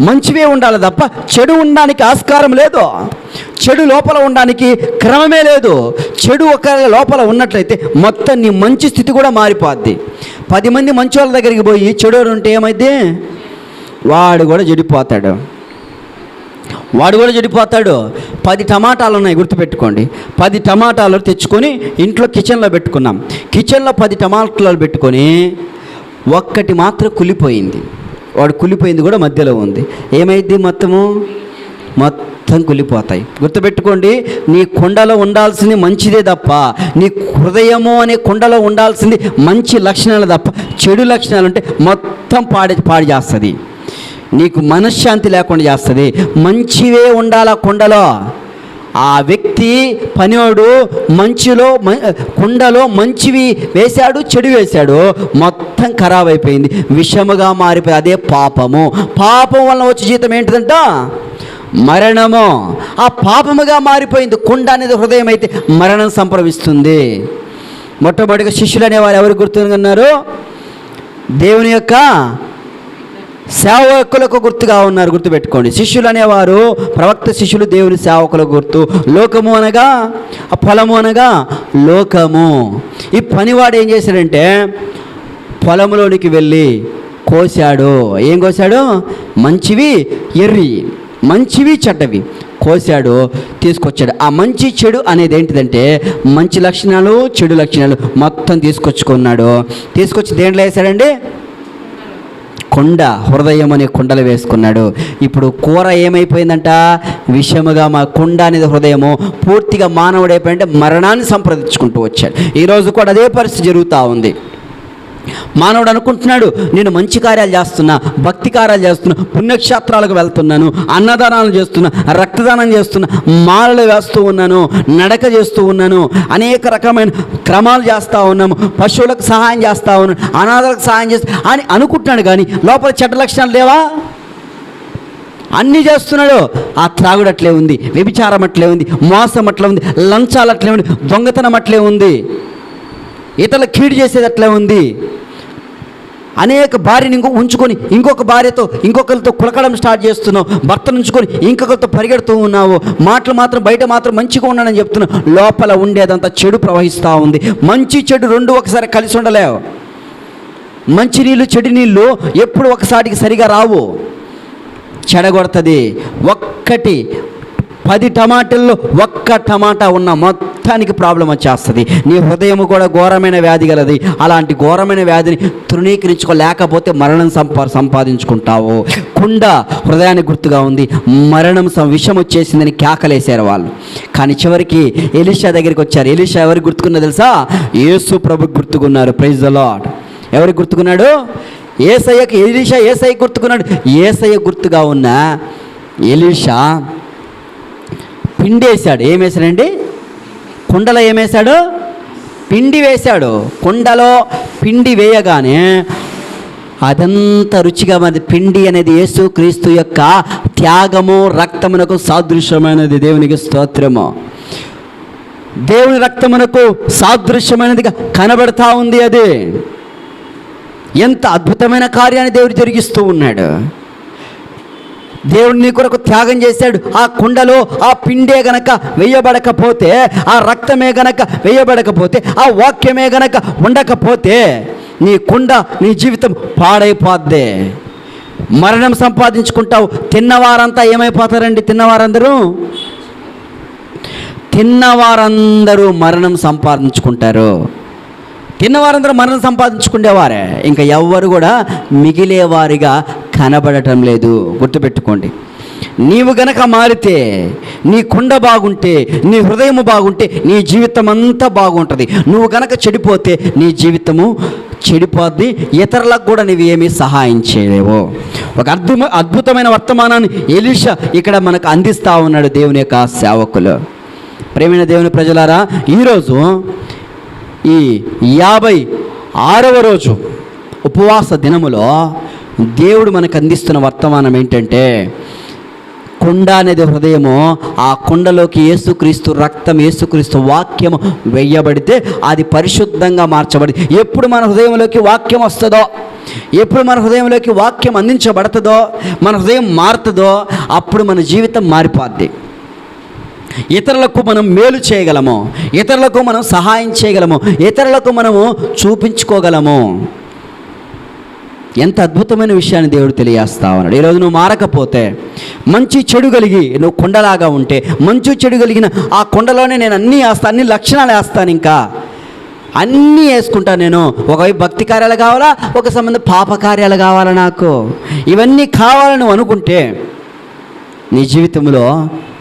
మంచివే ఉండాలి తప్ప చెడు ఉండడానికి ఆస్కారం లేదు. చెడు లోపల ఉండడానికి క్రమమే లేదు. చెడు ఒక లోపల ఉన్నట్లయితే మొత్తం నీ మంచి స్థితి కూడా మారిపోద్ది. 10 మంది మంచి వాళ్ళ దగ్గరికి పోయి చెడు ఉంటే ఏమైంది? వాడు కూడా చెడిపోతాడు. 10 టమాటాలు ఉన్నాయి, గుర్తుపెట్టుకోండి. 10 టమాటాలు తెచ్చుకొని ఇంట్లో కిచెన్లో పెట్టుకున్నాం. కిచెన్లో 10 టమాటాలు పెట్టుకొని ఒక్కటి మాత్రం కులిపోయింది. వాడు కులిపోయింది కూడా మధ్యలో ఉంది. ఏమైంది? మొత్తం కులిపోతాయి. గుర్తుపెట్టుకోండి, నీ కుండలో ఉండాల్సింది మంచిదే తప్ప, నీ హృదయము అనే కుండలో ఉండాల్సింది మంచి లక్షణాలు తప్ప, చెడు లక్షణాలు ఉంటే మొత్తం పాడు చేస్తుంది. నీకు మనశ్శాంతి లేకుండా చేస్తుంది. మంచివే ఉండాలా కుండలో. ఆ వ్యక్తి పనివాడు కుండలో మంచివి వేశాడు, చెడు వేశాడు, మొత్తం ఖరాబ్ అయిపోయింది, విషముగా మారిపోయి. అదే పాపము. పాపం వలన వచ్చే జీతం ఏంటిదంట? మరణము. ఆ పాపముగా మారిపోయింది. కుండ అనేది హృదయం అయితే మరణం సంప్రవిస్తుంది. మొట్టమొదటిగా శిష్యులు అనేవారు ఎవరు గుర్తున్నారు? దేవుని యొక్క సేవకులకు గుర్తుగా ఉన్నారు. గుర్తుపెట్టుకోండి. శిష్యులు అనేవారు ప్రవక్త శిష్యులు దేవుని సేవకులకు గుర్తు. లోకము అనగా పొలము అనగా లోకము. ఈ పనివాడు ఏం చేశాడంటే పొలంలోనికి వెళ్ళి కోశాడు. ఏం కోశాడు? మంచివి ఎర్రి, మంచివి చెడ్డవి కోశాడు, తీసుకొచ్చాడు. ఆ మంచి చెడు అనేది ఏంటిదంటే మంచి లక్షణాలు చెడు లక్షణాలు మొత్తం తీసుకొచ్చుకున్నాడు. తీసుకొచ్చి దేంట్లో వేశాడండి? కుండ, హృదయం అనే కుండలు వేసుకున్నాడు. ఇప్పుడు కూర ఏమైపోయిందంట? విషముగా. మా కుండ అనేది హృదయము పూర్తిగా మానవుడు అయిపోయింటే మరణాన్ని సంప్రదించుకుంటూ వచ్చాడు. ఈరోజు కూడా అదే పరిస్థితి జరుగుతూ ఉంది. మానవుడు అనుకుంటున్నాడు, నేను మంచి కార్యాలు చేస్తున్నా, భక్తి కార్యాలు చేస్తున్నా, పుణ్యక్షేత్రాలకు వెళ్తున్నాను, అన్నదానాలు చేస్తున్నా, రక్తదానం చేస్తున్నా, మాలలు వేస్తూ ఉన్నాను, నడక చేస్తూ ఉన్నాను, అనేక రకమైన క్రమాలు చేస్తూ ఉన్నాము, పశువులకు సహాయం చేస్తూ ఉన్నాను, అనాథలకు సహాయం చేస్తూ అని అనుకుంటున్నాడు. కానీ లోపల చెడ్డ లక్షణాలు లేవా? అన్నీ చేస్తున్నాడు. ఆ త్రాగుడు అట్లే ఉంది, వ్యభిచారం అట్లే ఉంది, మోసం అట్లే ఉంది, లంచాలు అట్లే ఉంది, దొంగతనం అట్లే ఉంది, ఇతరులు కీడు చేసేది అట్లే ఉంది. అనేక భార్యని ఉంచుకొని ఇంకొక భార్యతో ఇంకొకరితో కులకడం స్టార్ట్ చేస్తున్నావు. భర్తను ఉంచుకొని ఇంకొకరితో పరిగెడుతూ ఉన్నావు. మాటలు మాత్రం బయట మాత్రం మంచిగా ఉన్నానని చెప్తున్నావు, లోపల ఉండేదంతా చెడు ప్రవహిస్తూ ఉంది. మంచి చెడు రెండు ఒకసారి కలిసి ఉండలేవు. మంచి నీళ్ళు చెడు నీళ్ళు ఎప్పుడు ఒకసారికి సరిగా రావు, చెడగొడుతుంది. 10 టమాటాల్లో ఒక్క టమాటా ఉన్న మొత్తానికి ప్రాబ్లం వచ్చేస్తుంది. నీ హృదయం కూడా ఘోరమైన వ్యాధి గలది. అలాంటి ఘోరమైన వ్యాధిని తృణీకరించుకోలేకపోతే మరణం సంపాదించుకుంటావు. కుండ హృదయానికి గుర్తుగా ఉంది. మరణం విషం వచ్చేసిందని కేకలేశారు వాళ్ళు. కానీ చివరికి ఎలీషా దగ్గరికి వచ్చారు. ఎలీషా ఎవరికి గుర్తుకున్నా తెలుసా? యేసు ప్రభుకి గుర్తుకున్నారు. Praise the lord. ఎవరికి గుర్తుకున్నాడు? యేసయ్యకి. ఎలీషా యేసయ్యకి గుర్తుకున్నాడు. యేసయ్య గుర్తుగా ఉన్న ఎలీషా పిండి వేశాడు. ఏం వేశాడండి? కుండలో ఏమేశాడు? పిండి వేశాడు. కుండలో పిండి వేయగానే అదంతా రుచిగా మరి. పిండి అనేది యేసు క్రీస్తు యొక్క త్యాగము, రక్తమునకు సాదృశ్యమైనది. దేవునికి స్తోత్రము. దేవుని రక్తమునకు సాదృశ్యమైనదిగా కనబడతా ఉంది. అది ఎంత అద్భుతమైన కార్యాన్ని దేవుడు జరిగిస్తూ ఉన్నాడు. దేవుడు నీ కొరకు త్యాగం చేశాడు. ఆ కుండలో ఆ పిండే గనక వేయబడకపోతే, ఆ రక్తమే గనక వేయబడకపోతే, ఆ వాక్యమే గనక ఉండకపోతే నీ కుండ, నీ జీవితం పాడైపోద్ది. మరణం సంపాదించుకుంటావు. తిన్నవారంతా ఏమైపోతారండి? తిన్నవారందరూ మరణం సంపాదించుకుంటారు. తిన్నవారందరూ మరణం సంపాదించుకునేవారే, ఇంకా ఎవ్వరు కూడా మిగిలేవారిగా కనబడటం లేదు. గుర్తుపెట్టుకోండి. నీవు గనక మారితే, నీ కుండ బాగుంటే, నీ హృదయం బాగుంటే, నీ జీవితం అంతా బాగుంటుంది. నువ్వు గనక చెడిపోతే నీ జీవితము చెడిపోద్ది. ఇతరులకు కూడా నువ్వు ఏమీ సహాయం చేయలేవు. ఒక అద్భుతమైన వర్తమానాన్ని ఎలీషా ఇక్కడ మనకు అందిస్తూ ఉన్నాడు. దేవుని యొక్క సేవకులు. ప్రేమైన దేవుని ప్రజలారా, ఈరోజు ఈ 56వ రోజు ఉపవాస దినములో దేవుడు మనకు అందిస్తున్న వర్తమానం ఏంటంటే, కుండ అనేది హృదయము. ఆ కుండలోకి యేసుక్రీస్తు రక్తం, యేసుక్రీస్తు వాక్యము వేయబడితే అది పరిశుద్ధంగా మార్చబడి, ఎప్పుడు మన హృదయంలోకి వాక్యం వస్తుందో, ఎప్పుడు మన హృదయంలోకి వాక్యం అందించబడుతుందో, మన హృదయం మారుతుందో, అప్పుడు మన జీవితం మారిపోద్ది. ఇతరులకు మనం మేలు చేయగలము, ఇతరులకు మనం సహాయం చేయగలము, ఇతరులకు మనము చూపించుకోగలము. ఎంత అద్భుతమైన విషయాన్ని దేవుడు తెలియజేస్తా ఉన్నాడు. ఈరోజు నువ్వు మారకపోతే, మంచి చెడు కలిగి నువ్వు కుండలాగా ఉంటే, మంచి చెడు కలిగిన ఆ కుండలోనే నేను అన్నీ వేస్తాను, అన్ని లక్షణాలు వేస్తాను, ఇంకా అన్నీ వేసుకుంటాను నేను. ఒకవైపు భక్తి కార్యాలు కావాలా, ఒక సంబంధం పాప కార్యాలు కావాలా, నాకు ఇవన్నీ కావాలని నువ్వు అనుకుంటే నీ జీవితంలో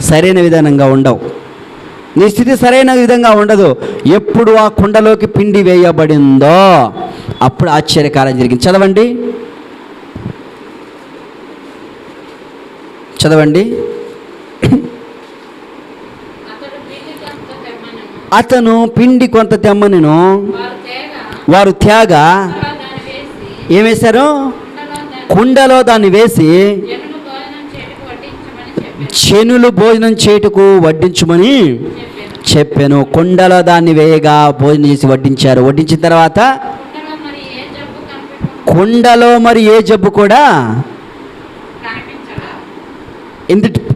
సరైన విధానంగా ఉండవు. నీ స్థితి సరైన విధంగా ఉండదు. ఎప్పుడు ఆ కుండలోకి పిండి వేయబడిందో అప్పుడు ఆశ్చర్యకార్యం జరిగింది. చదవండి. అతను పిండి కొంత తెమ్మనెను. వారు తేగ ఏం వేశారు? కుండలో దాన్ని వేసి చెనులు భోజనం చేయుటకు వడ్డించుమని చెప్పాను. కుండలో దాన్ని వేయగా భోజనం చేసి వడ్డించారు. వడ్డించిన తర్వాత కుండలో మరి ఏ జబ్బు కూడా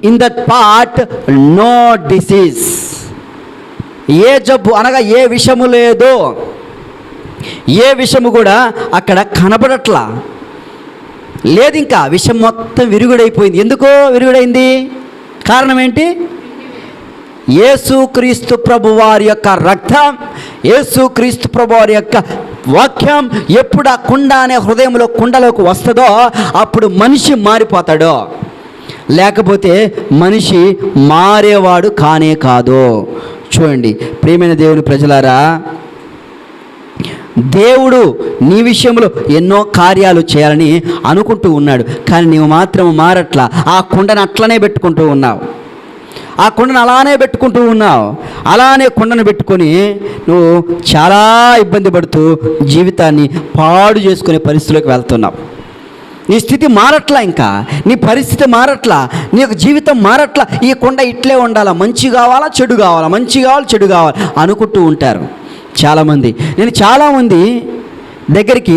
in that part no disease. ఏ జబ్బు అనగా ఏ విషము లేదు, ఏ విషము కూడా అక్కడ కనబడట్లా లేదు. ఇంకా విషం మొత్తం విరుగుడైపోయింది. ఎందుకో విరుగుడైంది? కారణం ఏంటి? యేసుక్రీస్తు ప్రభు వారి యొక్క రక్తం, యేసుక్రీస్తు ప్రభు వారి యొక్క వాక్యం ఎప్పుడు ఆ కుండ అనే హృదయంలో కుండలోకి వస్తుందో అప్పుడు మనిషి మారిపోతాడో, లేకపోతే మనిషి మారేవాడు కానే కాదు. చూడండి ప్రియమైన దేవుని ప్రజలారా, దేవుడు నీ విషయంలో ఎన్నో కార్యాలు చేయాలని అనుకుంటూ ఉన్నాడు. కానీ నీవు మాత్రం మారట్లా. ఆ కుండను అట్లనే పెట్టుకుంటూ ఉన్నావు. ఆ కుండను అలానే పెట్టుకుంటూ ఉన్నావు. అలానే కుండను పెట్టుకొని నువ్వు చాలా ఇబ్బంది పడుతూ జీవితాన్ని పాడు చేసుకునే పరిస్థితిలోకి వెళ్తున్నావు. నీ స్థితి మారట్లా, ఇంకా నీ పరిస్థితి మారట్లా, నీ యొక్క జీవితం మారట్లా. ఈ కుండ ఇట్లే ఉండాలా, మంచి కావాలా చెడు కావాలా, మంచి కావాలి చెడు కావాలి అనుకుంటూ ఉంటారు చాలామంది. నేను చాలామంది దగ్గరికి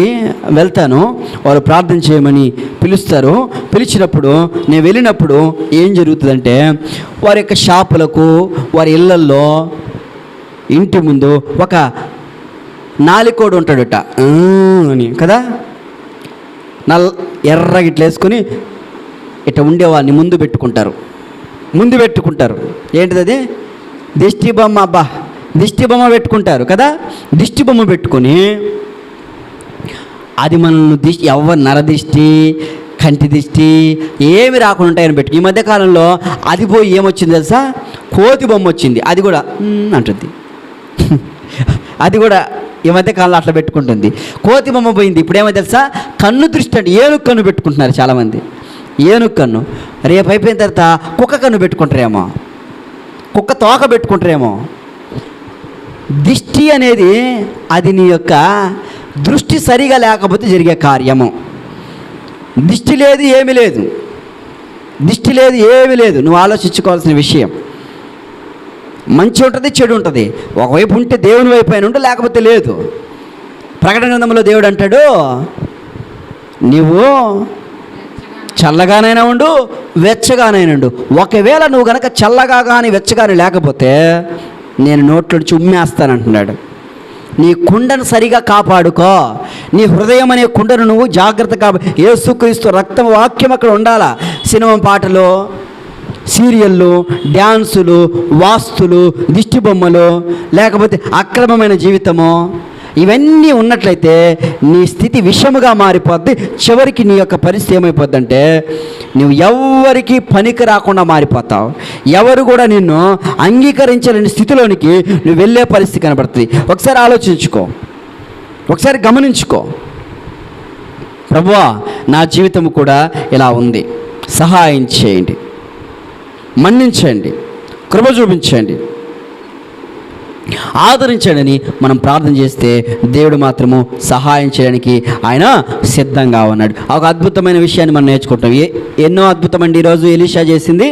వెళ్తాను, వాళ్ళు ప్రార్థన చేయమని పిలుస్తారు. పిలిచినప్పుడు నేను వెళ్ళినప్పుడు ఏం జరుగుతుందంటే, వారి యొక్క షాపులకు, వారి ఇళ్ళల్లో ఇంటి ముందు ఒక నాలికోడు ఉంటాడట అని కదా, ఎర్రగా ఇట్లా వేసుకొని ఇట్లా ఉండేవాడిని ముందు పెట్టుకుంటారు. ఏంటిది అది? దిష్టి బొమ్మ. అబ్బా, దిష్టి బొమ్మ పెట్టుకుంటారు కదా. దిష్టి బొమ్మ పెట్టుకొని అది మనల్ని ఎవరు నరదిష్టి, కంటి దిష్టి ఏమి రాకుండా ఉంటాయని పెట్టు. ఈ మధ్యకాలంలో అది పోయి ఏమొచ్చింది తెలుసా? కోతి బొమ్మ వచ్చింది. అది కూడా అంటుంది. అది కూడా ఈ మధ్యకాలంలో అట్లా పెట్టుకుంటుంది. కోతి బొమ్మ పోయింది. ఇప్పుడు ఏమో తెలుసా? కన్ను దృష్టి అంటే ఏనుగు కన్ను పెట్టుకుంటున్నారు చాలామంది. ఏనుగు కన్ను. రేపు అయిపోయిన తర్వాత కుక్క కన్ను పెట్టుకుంటారేమో, కుక్క తోక పెట్టుకుంటారేమో. దిష్టి అనేది అది నీ యొక్క దృష్టి సరిగా లేకపోతే జరిగే కార్యము. దిష్టి లేదు ఏమీ లేదు, దిష్టి లేదు ఏమీ లేదు. నువ్వు ఆలోచించుకోవాల్సిన విషయం. మంచి ఉంటుంది, చెడు ఉంటుంది. ఒకవైపు ఉంటే దేవుని వైపు అయినా ఉంటే, లేకపోతే లేదు. ప్రకటన గ్రంథంలో దేవుడు అంటాడు, నీవు చల్లగానైనా ఉండు, వెచ్చగానైనా ఉండు. ఒకవేళ నువ్వు కనుక చల్లగా కానీ వెచ్చగాని లేకపోతే నేను నోట్లో నుంచి ఉమ్మేస్తానంటున్నాడు. నీ కుండను సరిగా కాపాడుకో. నీ హృదయం అనే కుండను నువ్వు జాగ్రత్తగా యేసుక్రీస్తు రక్తం వాక్యం అక్కడ ఉండాలా. సినిమా పాటలు, సీరియళ్ళు, డ్యాన్సులు, వాస్తులు, దిష్టి బొమ్మలు, లేకపోతే అక్రమమైన జీవితము, ఇవన్నీ ఉన్నట్లయితే నీ స్థితి విషముగా మారిపోద్ది. చివరికి నీ యొక్క పరిస్థితి ఏమైపోద్ది అంటే, నువ్వు ఎవరికి పనికి రాకుండా మారిపోతావు. ఎవరు కూడా నిన్ను అంగీకరించలేని స్థితిలోనికి నువ్వు వెళ్ళే పరిస్థితి కనబడుతుంది. ఒకసారి ఆలోచించుకో, ఒకసారి గమనించుకో. ప్రభువా, నా జీవితం కూడా ఇలా ఉంది, సహాయం చేయండి, మన్నించండి, కృప చూపించండి, ఆదరించండి అని మనం ప్రార్థన చేస్తే దేవుడు మాత్రము సహాయం చేయడానికి ఆయన సిద్ధంగా ఉన్నాడు. ఒక అద్భుతమైన విషయాన్ని మనం నేర్చుకుంటాం. ఎన్నో అద్భుతం అండి ఈరోజు ఎలీషా చేసింది.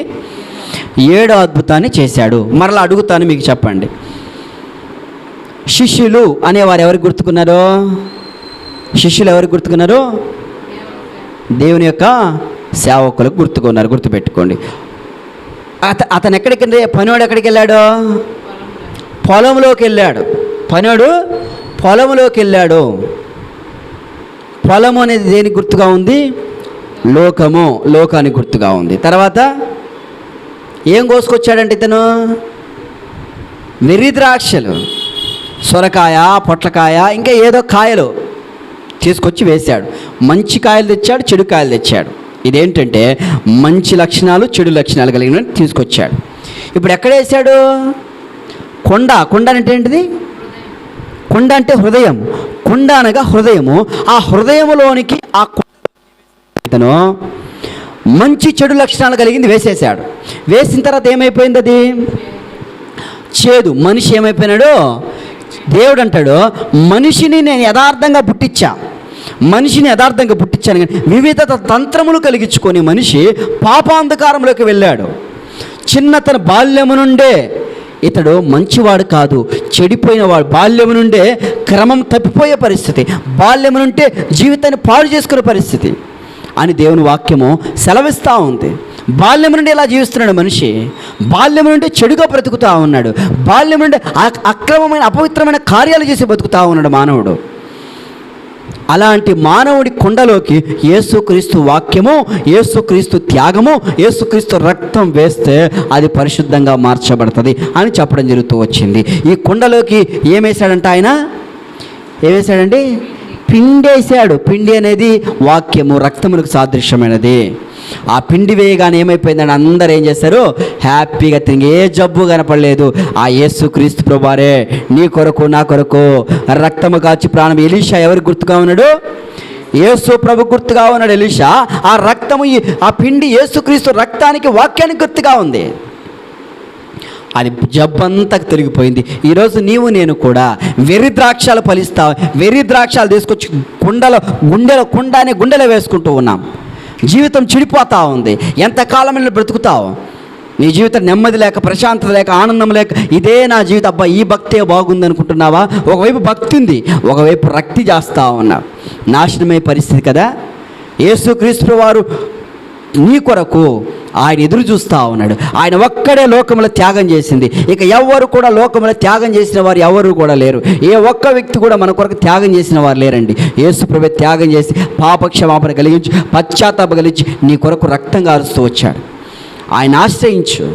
7వ అద్భుతాన్ని చేశాడు. మరలా అడుగుతాను, మీకు చెప్పండి. శిష్యులు అనేవారు ఎవరికి గుర్తుకున్నారు? శిష్యులు ఎవరికి గుర్తుకున్నారు? దేవుని యొక్క సేవకులకు గుర్తుకున్నారు. గుర్తుపెట్టుకోండి. అతను ఎక్కడికి, పనివాడు ఎక్కడికి వెళ్ళాడు? పొలంలోకి వెళ్ళాడు. పనివాడు పొలంలోకి వెళ్ళాడు. పొలము అనేది దేనికి గుర్తుగా ఉంది? లోకము, లోకానికి గుర్తుగా ఉంది. తర్వాత ఏం కోసుకొచ్చాడంటే ఇతను వెర్రి ద్రాక్షలు, సొరకాయ, పొట్లకాయ, ఇంకా ఏదో కాయలు తీసుకొచ్చి వేశాడు. మంచి కాయలు తెచ్చాడు, చెడు కాయలు తెచ్చాడు. ఇదేంటంటే మంచి లక్షణాలు, చెడు లక్షణాలు కలిగిన తీసుకొచ్చాడు. ఇప్పుడు ఎక్కడ వేశాడు? కొండ. కొండ అంటే ఏంటిది? కొండ అంటే హృదయం. కొండ అనగా హృదయము. ఆ హృదయములోనికి ఆ ఇతను మంచి చెడు లక్షణాలు కలిగింది వేసేసాడు. వేసిన తర్వాత ఏమైపోయింది? అది చేదు. మనిషి ఏమైపోయినాడు? దేవుడు అంటాడు, మనిషిని నేను యథార్థంగా పుట్టించాను కానీ వివిధ తంత్రములు కలిగించుకొని మనిషి పాపాంధకారంలోకి వెళ్ళాడు. చిన్నతన బాల్యము నుండే ఇతడు మంచివాడు కాదు, చెడిపోయినవాడు. బాల్యము నుండే క్రమం తప్పిపోయే పరిస్థితి, బాల్యము నుండే జీవితాన్ని పాడు చేసుకునే పరిస్థితి అని దేవుని వాక్యము సెలవిస్తూ ఉంది. బాల్యం నుండి ఎలా జీవిస్తున్నాడు మనిషి? బాల్యం నుండి చెడుగా బ్రతుకుతూ ఉన్నాడు. బాల్యం నుండి అక్రమమైన అపవిత్రమైన కార్యాలు చేసి బతుకుతూ ఉన్నాడు మానవుడు. అలాంటి మానవుడి కుండలోకి యేసుక్రీస్తు వాక్యము, యేసుక్రీస్తు త్యాగము, యేసుక్రీస్తు రక్తం వేస్తే అది పరిశుద్ధంగా మార్చబడుతుంది అని చెప్పడం జరుగుతూ వచ్చింది. ఈ కుండలోకి ఏమేశాడంట ఆయన? ఏమేశాడండి? పిండి వేసాడు. పిండి అనేది వాక్యము, రక్తములకు సాదృశ్యమైనది. ఆ పిండి వేయగానే ఏమైపోయిందని అందరూ ఏం చేశారు? హ్యాపీగా తిరిగి, ఏ జబ్బు కనపడలేదు. ఆ యేసుక్రీస్తు ప్రభువారే నీ కొరకు నా కొరకు రక్తము కాచి ప్రాణం. ఎలీషా ఎవరికి గుర్తుగా ఉన్నాడు? యేసు ప్రభు గుర్తుగా ఉన్నాడు ఎలీషా. ఆ రక్తము, ఆ పిండి యేసుక్రీస్తు రక్తానికి, వాక్యానికి గుర్తుగా ఉంది. అది జబ్బంతా తొలగిపోయింది. ఈరోజు నీవు నేను కూడా వెర్రి ద్రాక్షాలు ఫలిస్తావు. వెర్రి ద్రాక్షాలు తీసుకొచ్చి గుండెలో వేసుకుంటూ ఉన్నాం. జీవితం చెడిపోతూ ఉంది. ఎంతకాలం బ్రతుకుతావు? నీ జీవితం నెమ్మది లేక, ప్రశాంతత లేక, ఆనందం లేక, ఇదే నా జీవితం, అబ్బా ఈ భక్తే బాగుంది అనుకుంటున్నావా? ఒకవైపు భక్తి ఉంది, ఒకవైపు రక్తి చేస్తూ ఉన్నావు. నాశనమయ్యే పరిస్థితి కదా. యేసుక్రీస్తు వారు నీ కొరకు ఆయన ఎదురు చూస్తూ ఉన్నాడు. ఆయన ఒక్కడే లోకములో త్యాగం చేసింది. ఇక ఎవరు కూడా లోకములో త్యాగం చేసిన వారు ఎవరు కూడా లేరు. ఏ ఒక్క వ్యక్తి కూడా మన కొరకు త్యాగం చేసిన వారు లేరండి. యేసు ప్రభువే త్యాగం చేసి పాపక్షమాపణ కలిగించి, పశ్చాత్తాప కలిగించి నీ కొరకు రక్తం కారుస్తూ వచ్చాడు. ఆయన ఆశ్రయించు,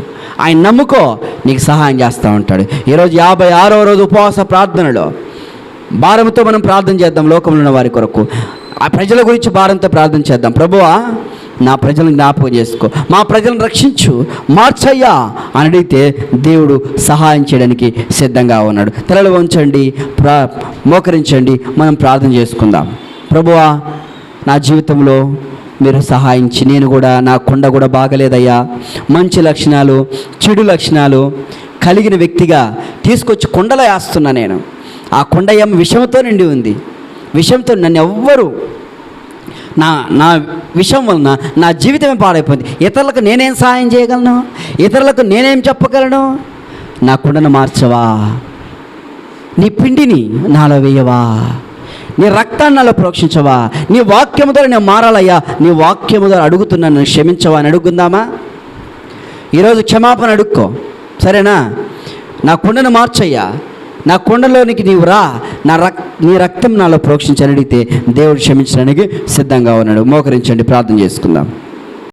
ఆయన నమ్ముకో, నీకు సహాయం చేస్తూ ఉంటాడు. ఈరోజు 56వ రోజు ఉపవాస ప్రార్థనలో భారంతో మనం ప్రార్థన చేద్దాం. లోకంలో ఉన్న వారి కొరకు, ఆ ప్రజల గురించి భారంతో ప్రార్థన చేద్దాం. ప్రభువా, నా ప్రజలను జ్ఞాపకం చేసుకో, మా ప్రజలను రక్షించు, మార్చయ్యా అని అడిగితే దేవుడు సహాయం చేయడానికి సిద్ధంగా ఉన్నాడు. తలలు వంచండి, మోకరించండి, మనం ప్రార్థన చేసుకుందాం. ప్రభువా, నా జీవితంలో మీరు సహాయించి, నేను కూడా, నా కుండ కూడా బాగలేదయ్యా, మంచి లక్షణాలు, చెడు లక్షణాలు కలిగిన వ్యక్తిగా తీసుకొచ్చి కుండలో వేస్తున్నా. నేను ఆ కుండ విషంతో నిండి ఉంది. విషంతో నన్ను ఎవ్వరు, నా విషయం వలన నా జీవితమే పాడైపోయింది. ఇతరులకు నేనేం సహాయం చేయగలను? ఇతరులకు నేనేం చెప్పగలను? నా కుండను మార్చవా? నీ పిండిని నాలో వేయవా? నీ రక్తాన్ని నాలో ప్రోక్షించవా? నీ వాక్యము ద్వారా నేను మారాలయ్యా, నీ వాక్యము ద్వారా అడుగుతున్నాను, నన్ను క్షమించవా అని అడుగుకుందామా? ఈరోజు క్షమాపణ అడుక్కో, సరేనా? నా కుండను మార్చయ్యా, నా కుండలోనికి నీవు రా, నీ రక్తం నాలో ప్రోక్షించని అడిగితే దేవుడు క్షమించడానికి సిద్ధంగా ఉన్నాడు. మోకరించండి, ప్రార్థన చేసుకుందాం.